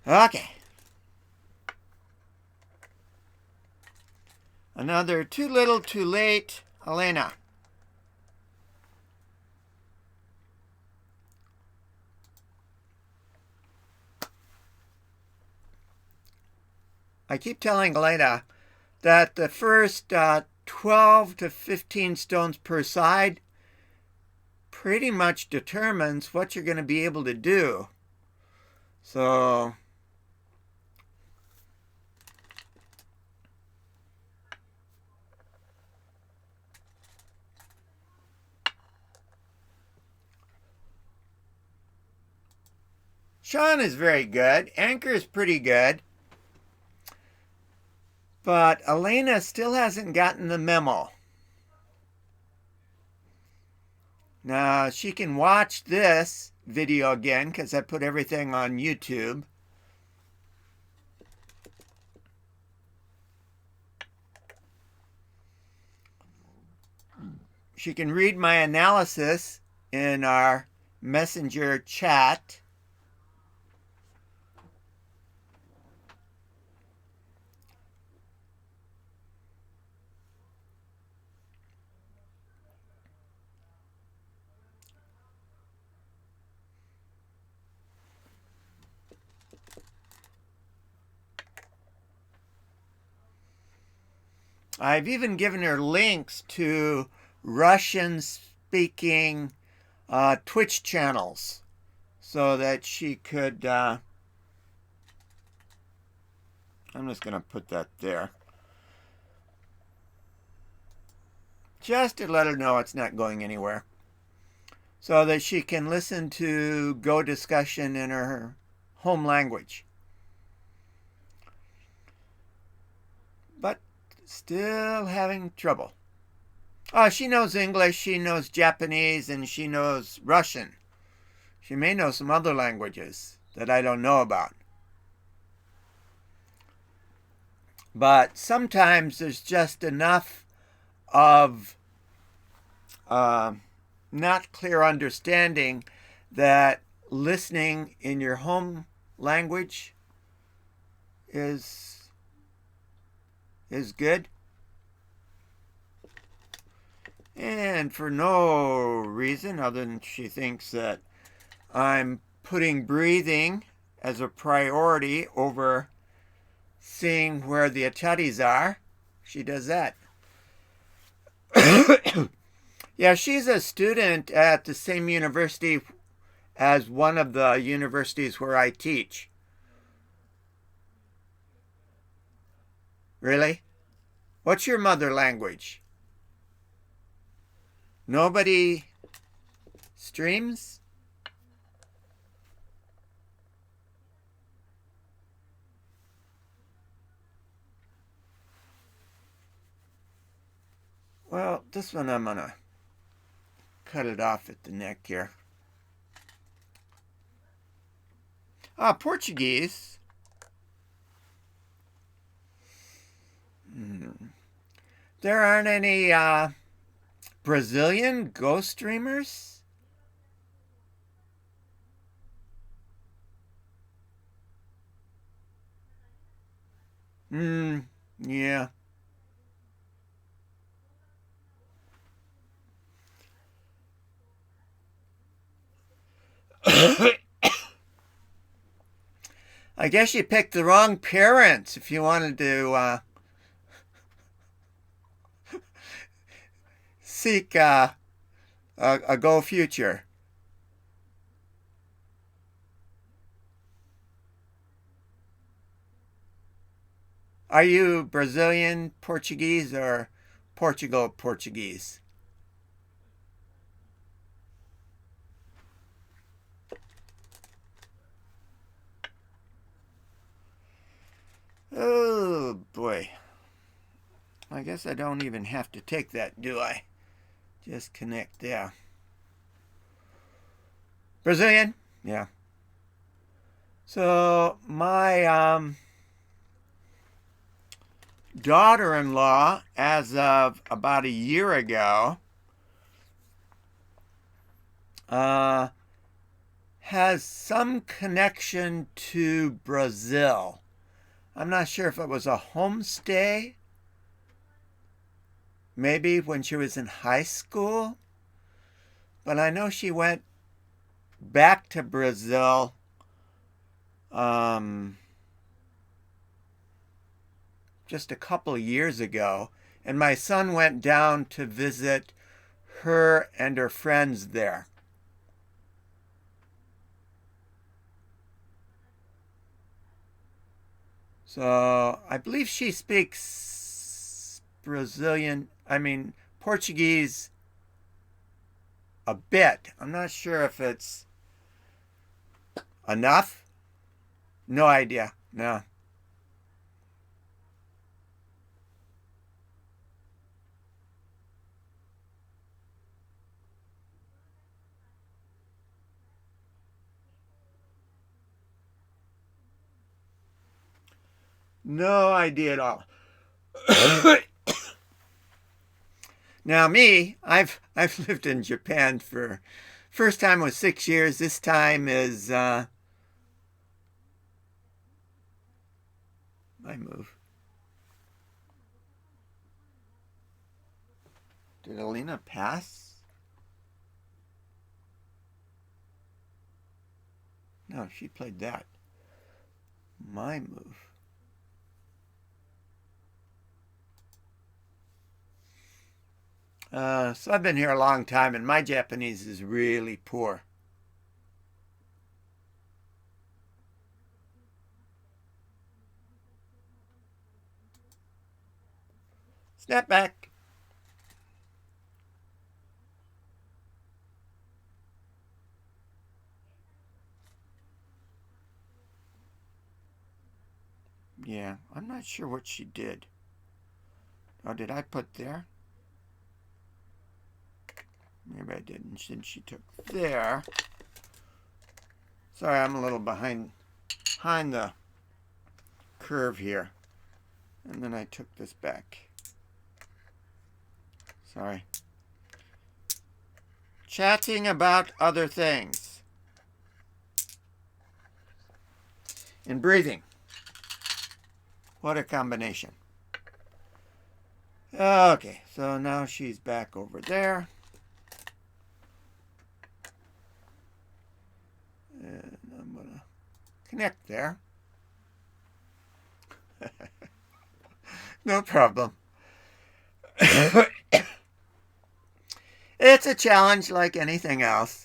Okay. Another too little, too late, Alena. I keep telling Alena that the first 12 to 15 stones per side pretty much determines what you're going to be able to do. So Sean is very good. Anchor is pretty good. But Alena still hasn't gotten the memo. Now, she can watch this video again because I put everything on YouTube. She can read my analysis in our messenger chat. I've even given her links to Russian-speaking Twitch channels so that she could... I'm just going to put that there. Just to let her know it's not going anywhere. So that she can listen to Go discussion in her home language. But still having trouble. Oh, she knows English, she knows Japanese, and she knows Russian. She may know some other languages that I don't know about. But sometimes there's just enough of not clear understanding that listening in your home language is good. And for no reason other than she thinks that I'm putting breathing as a priority over seeing where the chatties are. She does that. Yeah, she's a student at the same university as one of the universities where I teach. Really? What's your mother language? Nobody streams? Well, this one I'm gonna cut it off at the neck here. Portuguese. There aren't any Brazilian ghost streamers? Yeah. I guess you picked the wrong parents if you wanted to seek a Go future. Are you Brazilian Portuguese or Portugal Portuguese? Oh boy. I guess I don't even have to take that, do I? Just connect there. Brazilian? Yeah. So my daughter-in-law, as of about a year ago, has some connection to Brazil. I'm not sure if it was a homestay, maybe when she was in high school, but I know she went back to Brazil just a couple of years ago, and my son went down to visit her and her friends there. So I believe she speaks Portuguese a bit. I'm not sure if it's enough. No idea. No. No idea at all. Now me, I've lived in Japan for first time was 6 years. This time is my move. Did Alena pass? No, she played that. My move. So I've been here a long time, and my Japanese is really poor. Snap back. Yeah, I'm not sure what she did. Oh, did I put there? Maybe I didn't. She took there. Sorry, I'm a little behind the curve here. And then I took this back. Sorry. Chatting about other things. And breathing. What a combination. Okay, so now she's back over there. And I'm going to connect there. No problem. It's a challenge like anything else.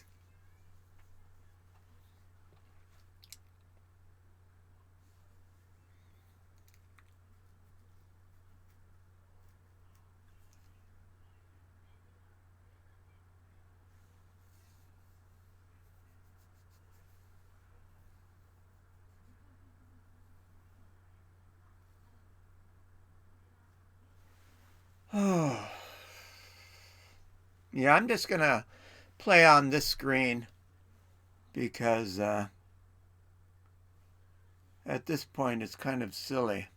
Oh. Yeah, I'm just going to play on this screen because at this point it's kind of silly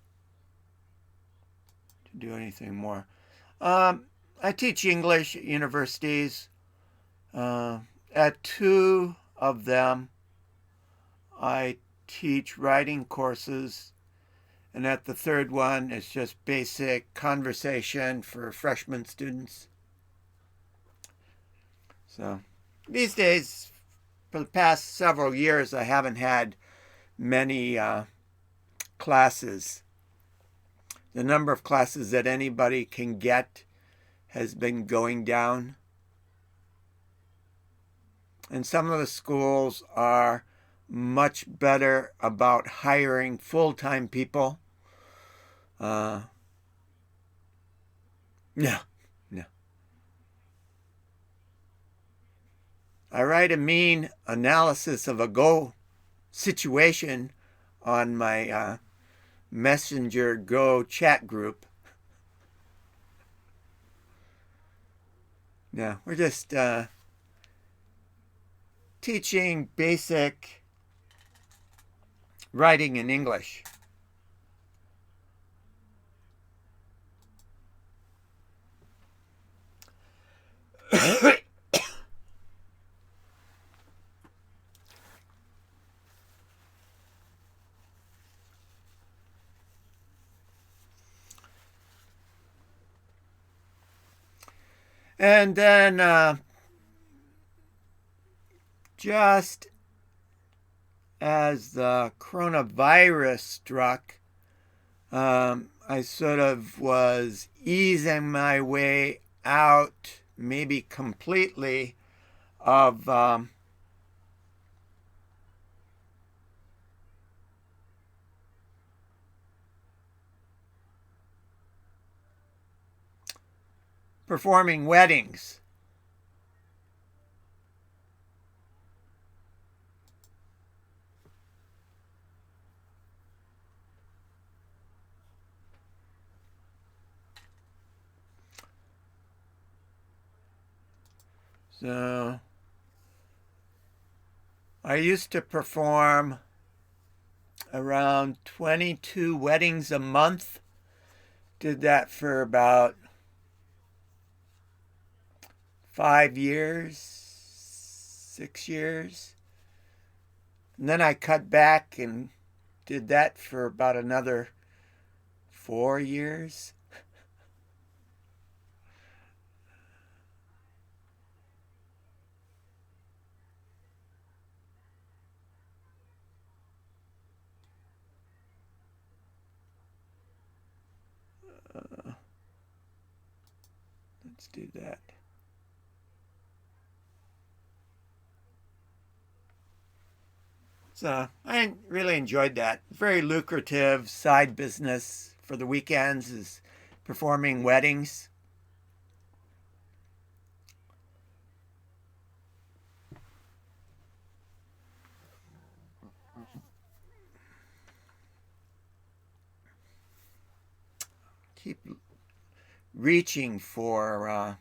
to do anything more. I teach English at universities. At two of them, I teach writing courses. And at the third one, it's just basic conversation for freshman students. So these days, for the past several years, I haven't had many classes. The number of classes that anybody can get has been going down. And some of the schools are much better about hiring full-time people. No. I write a mean analysis of a Go situation on my Messenger Go chat group. Yeah, we're just teaching basic writing in English. And then just as the coronavirus struck, I sort of was easing my way out, maybe completely, of performing weddings. So I used to perform around 22 weddings a month. Did that for about 5 years, 6 years. And then I cut back and did that for about another 4 years. Let's do that. So I really enjoyed that. Very lucrative side business for the weekends is performing weddings. Keep reaching for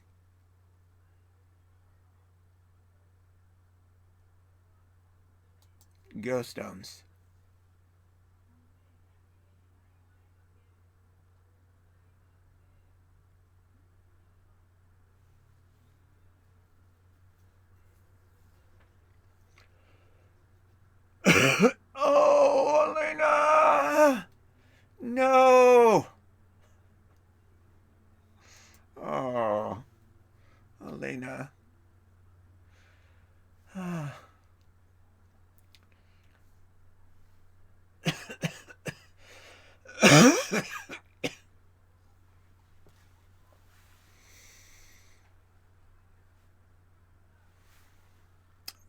ghost stones. Oh, Alena! No! Oh, Alena.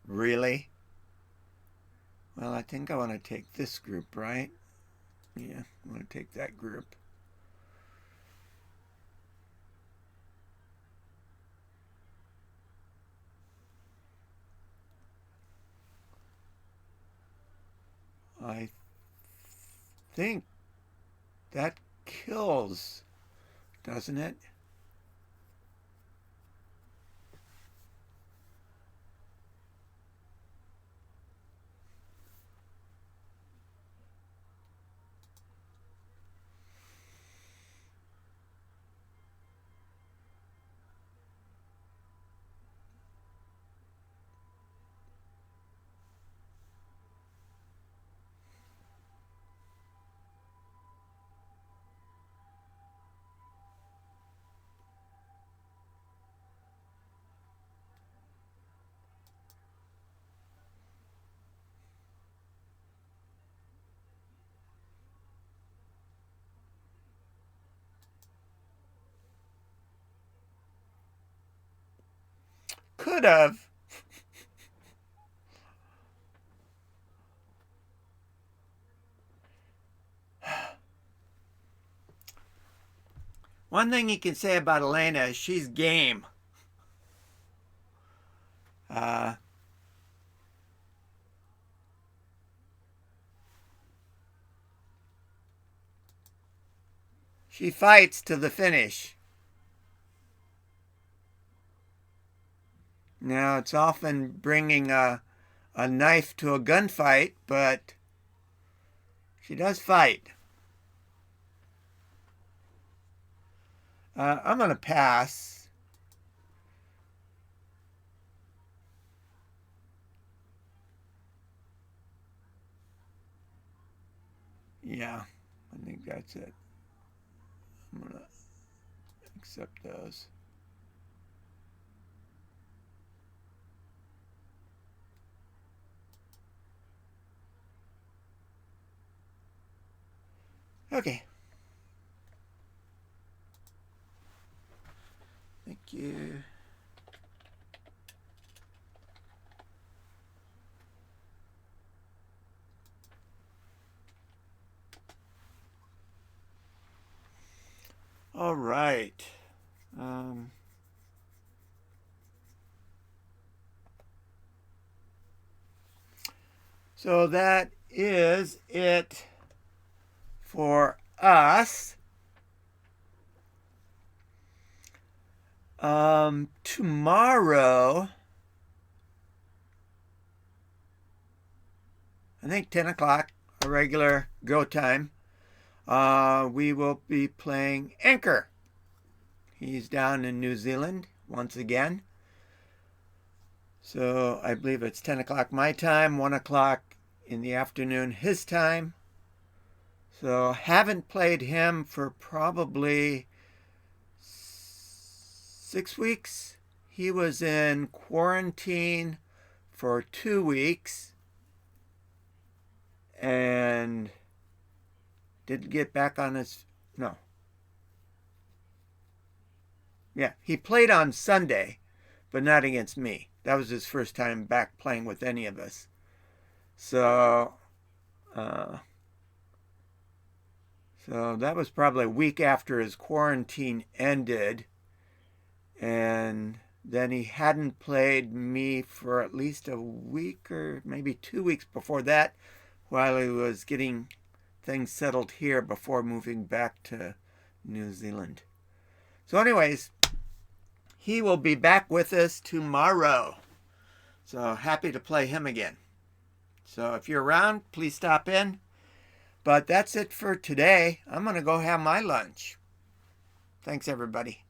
Really? Well, I think I want to take this group, right? Yeah, I want to take that group. I think that kills, doesn't it? Could have. One thing you can say about Alena is she's game. Uh, she fights to the finish. Now, it's often bringing a knife to a gunfight, but she does fight. I'm going to pass. Yeah, I think that's it. I'm going to accept those. Okay. All right. So that is it for us. Tomorrow, I think 10 o'clock, a regular go time, we will be playing Anchor. He's down in New Zealand once again. So I believe it's 10 o'clock my time, 1 o'clock in the afternoon his time. So haven't played him for probably 6 weeks. He was in quarantine for 2 weeks and didn't get back on his... No. Yeah, he played on Sunday, but not against me. That was his first time back playing with any of us. So that was probably a week after his quarantine ended. And then he hadn't played me for at least a week or maybe 2 weeks before that, while he was getting things settled here before moving back to New Zealand. So anyways, he will be back with us tomorrow. So happy to play him again. So if you're around, please stop in. But that's it for today. I'm going to go have my lunch. Thanks, everybody.